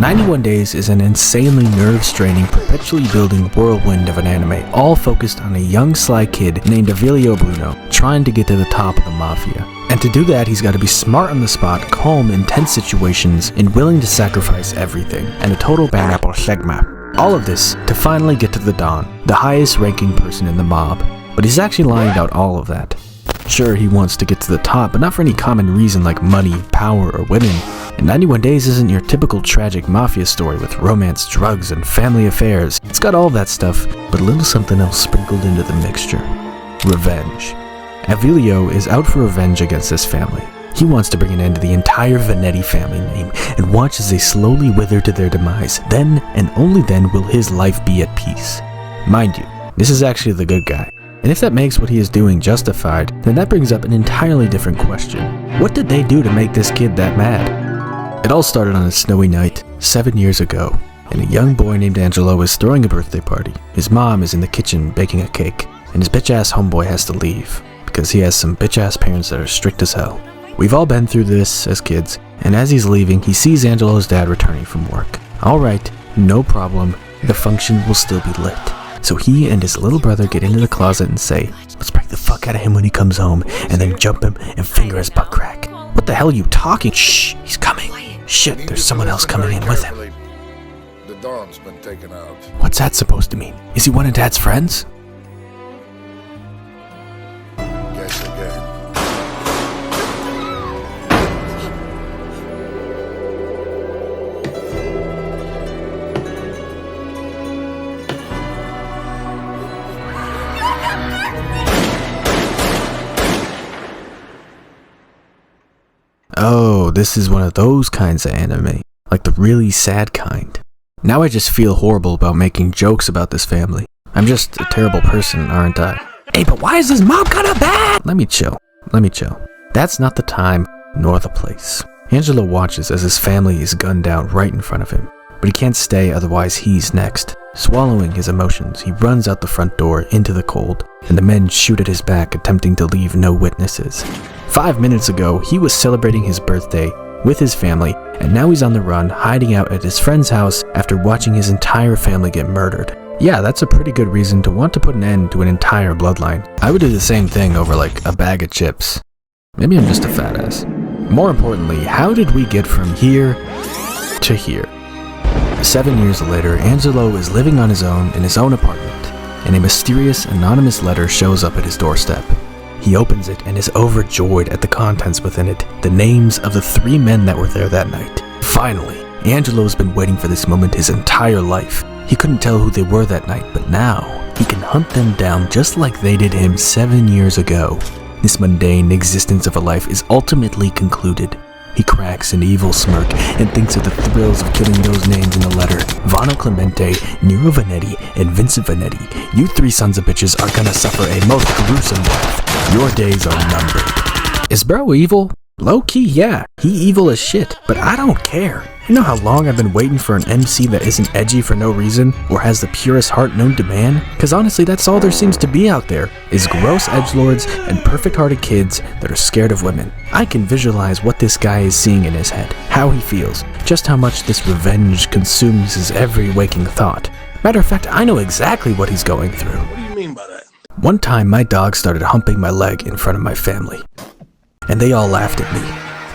91 Days is an insanely nerve-straining, perpetually building whirlwind of an anime, all focused on a young sly kid named Avilio Bruno, trying to get to the top of the mafia. And to do that, he's got to be smart on the spot, calm in tense situations, and willing to sacrifice everything, and a total pineapple segma. All of this to finally get to the Don, the highest ranking person in the mob. But he's actually lying out all of that. Sure, he wants to get to the top, but not for any common reason like money, power, or women. And 91 Days isn't your typical tragic mafia story with romance, drugs, and family affairs. It's got all that stuff, but a little something else sprinkled into the mixture. Revenge. Avilio is out for revenge against this family. He wants to bring an end to the entire Vanetti family name and watch as they slowly wither to their demise. Then, and only then, will his life be at peace. Mind you, this is actually the good guy. And if that makes what he is doing justified, then that brings up an entirely different question. What did they do to make this kid that mad? It all started on a snowy night, 7 years ago, and a young boy named Angelo is throwing a birthday party. His mom is in the kitchen baking a cake, and his bitch-ass homeboy has to leave, because he has some bitch-ass parents that are strict as hell. We've all been through this as kids, and as he's leaving, he sees Angelo's dad returning from work. Alright, no problem, the function will still be lit. So he and his little brother get into the closet and say, let's break the fuck out of him when he comes home, and then jump him and finger his butt crack. What the hell are you talking? Shh, he's coming. Shit, there's someone else coming in with him. The Don's been taken out. What's that supposed to mean? Is he one of Dad's friends? Guess again. Oh, this is one of those kinds of anime. Like the really sad kind. Now I just feel horrible about making jokes about this family. I'm just a terrible person, aren't I? Hey, but why is his mom kinda bad? Let me chill. That's not the time, nor the place. Angelo watches as his family is gunned down right in front of him. But he can't stay, otherwise he's next. Swallowing his emotions, he runs out the front door into the cold, and the men shoot at his back, attempting to leave no witnesses. 5 minutes ago, he was celebrating his birthday with his family, and now he's on the run, hiding out at his friend's house after watching his entire family get murdered. Yeah, that's a pretty good reason to want to put an end to an entire bloodline. I would do the same thing over like a bag of chips. Maybe I'm just a fat ass. More importantly, how did we get from here to here? 7 years later, Angelo is living on his own in his own apartment, and a mysterious, anonymous letter shows up at his doorstep. He opens it and is overjoyed at the contents within it, the names of the 3 men that were there that night. Finally, Angelo's been waiting for this moment his entire life. He couldn't tell who they were that night, but now he can hunt them down just like they did him 7 years ago. This mundane existence of a life is ultimately concluded. He cracks an evil smirk and thinks of the thrills of killing those names in the letter. Vano Clemente, Nero Vanetti, and Vincent Vanetti. You 3 sons of bitches are gonna suffer a most gruesome death. Your days are numbered. Is bro evil? Low-key, yeah. He evil as shit, but I don't care. You know how long I've been waiting for an MC that isn't edgy for no reason, or has the purest heart known to man? Cause honestly, that's all there seems to be out there, is gross edgelords and perfect-hearted kids that are scared of women. I can visualize what this guy is seeing in his head, how he feels, just how much this revenge consumes his every waking thought. Matter of fact, I know exactly what he's going through. What do you mean by that? One time, my dog started humping my leg in front of my family, and they all laughed at me,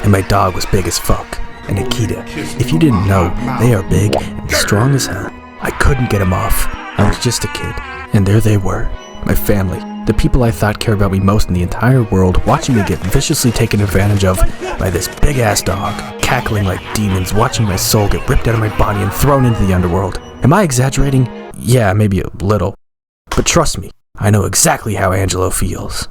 and my dog was big as fuck. And Akita, if you didn't know, they are big and strong as hell. I couldn't get him off. I was just a kid, and there they were, my family, the people I thought cared about me most in the entire world, watching me get viciously taken advantage of by this big-ass dog, cackling like demons, watching my soul get ripped out of my body and thrown into the underworld. Am I exaggerating? Yeah, maybe a little. But trust me, I know exactly how Angelo feels.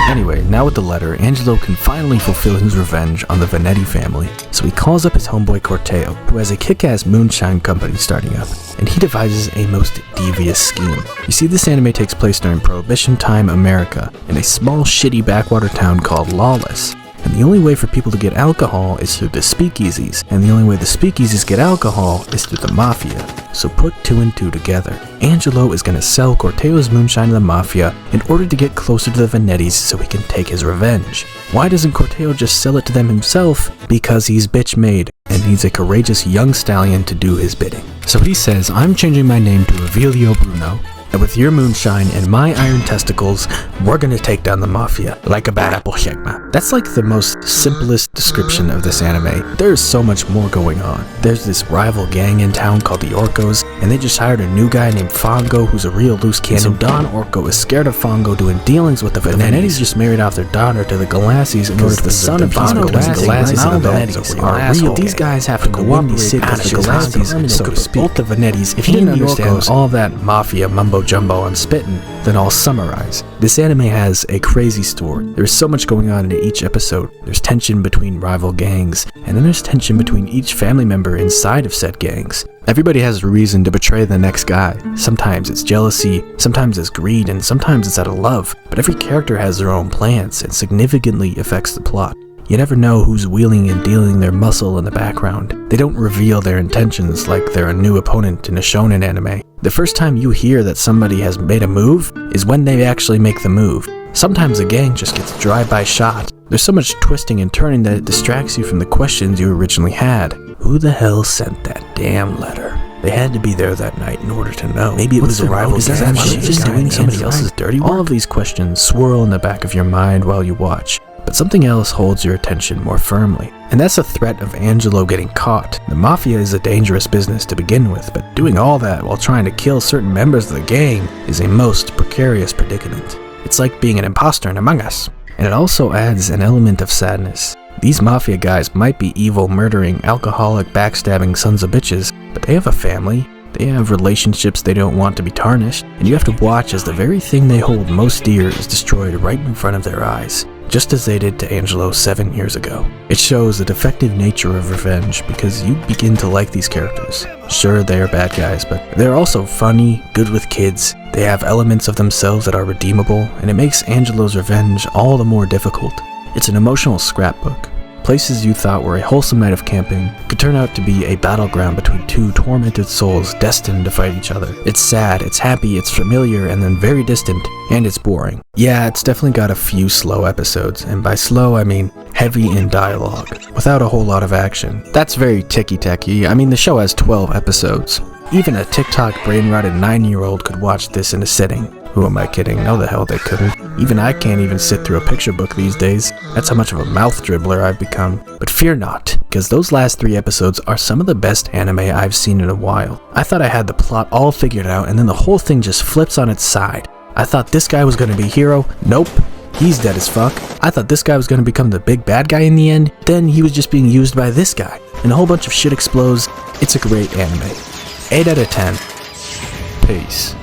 Anyway, now with the letter, Angelo can finally fulfill his revenge on the Vanetti family, so he calls up his homeboy Corteo, who has a kick-ass moonshine company starting up, and he devises a most devious scheme. You see, this anime takes place during Prohibition time America, in a small shitty backwater town called Lawless. And the only way for people to get alcohol is through the speakeasies, and the only way the speakeasies get alcohol is through the mafia. So put 2 and 2 together. Angelo is gonna sell Corteo's moonshine to the mafia in order to get closer to the Vanettis so he can take his revenge. Why doesn't Corteo just sell it to them himself? Because he's bitch made and needs a courageous young stallion to do his bidding. So he says, I'm changing my name to Avilio Bruno, and with your moonshine and my iron testicles, we're gonna take down the mafia like a bad apple shekma. That's like the most simplest description of this anime. There's so much more going on. There's this rival gang in town called the Orcos, and they just hired a new guy named Fongo who's a real loose cannon. So Don Orco is scared of Fongo doing dealings with the Vanettis just married off their daughter to the Galassis in order the son of Fongo and the Galassis and the Vanettis are real. These guys have to cooperate with the Galassis, so to speak. Both the Vanettis, if you didn't understand all that mafia mumbo jumbo I'm spitting, then I'll summarize. This anime has a crazy story. There's so much going on in each episode. There's tension between rival gangs, and then there's tension between each family member inside of said gangs. Everybody has a reason to betray the next guy. Sometimes it's jealousy, sometimes it's greed, and sometimes it's out of love. But every character has their own plans and significantly affects the plot. You never know who's wheeling and dealing their muscle in the background. They don't reveal their intentions like they're a new opponent in a shonen anime. The first time you hear that somebody has made a move is when they actually make the move. Sometimes a gang just gets a drive-by shot. There's so much twisting and turning that it distracts you from the questions you originally had. Who the hell sent that damn letter? They had to be there that night in order to know. Maybe it was a rival gang. Was it just doing somebody else's dirty work? All of these questions swirl in the back of your mind while you watch. But something else holds your attention more firmly, and that's the threat of Angelo getting caught. The mafia is a dangerous business to begin with, but doing all that while trying to kill certain members of the gang is a most precarious predicament. It's like being an imposter in Among Us. And it also adds an element of sadness. These mafia guys might be evil, murdering, alcoholic, backstabbing sons of bitches, but they have a family. They have relationships they don't want to be tarnished, and you have to watch as the very thing they hold most dear is destroyed right in front of their eyes, just as they did to Angelo 7 years ago. It shows the defective nature of revenge because you begin to like these characters. Sure, they are bad guys, but they're also funny, good with kids, they have elements of themselves that are redeemable, and it makes Angelo's revenge all the more difficult. It's an emotional scrapbook. Places you thought were a wholesome night of camping could turn out to be a battleground between two tormented souls destined to fight each other. It's sad, it's happy, it's familiar, and then very distant, and it's boring. Yeah, it's definitely got a few slow episodes, and by slow I mean heavy in dialogue, without a whole lot of action. That's very ticky-tacky. I mean, the show has 12 episodes. Even a TikTok brain-rotted 9-year-old could watch this in a sitting. Who am I kidding? No, the hell they couldn't. Even I can't even sit through a picture book these days. That's how much of a mouth dribbler I've become. But fear not, because those last 3 episodes are some of the best anime I've seen in a while. I thought I had the plot all figured out, and then the whole thing just flips on its side. I thought this guy was gonna be hero. Nope. He's dead as fuck. I thought this guy was gonna become the big bad guy in the end. Then he was just being used by this guy. And a whole bunch of shit explodes. It's a great anime. 8 out of 10. Peace.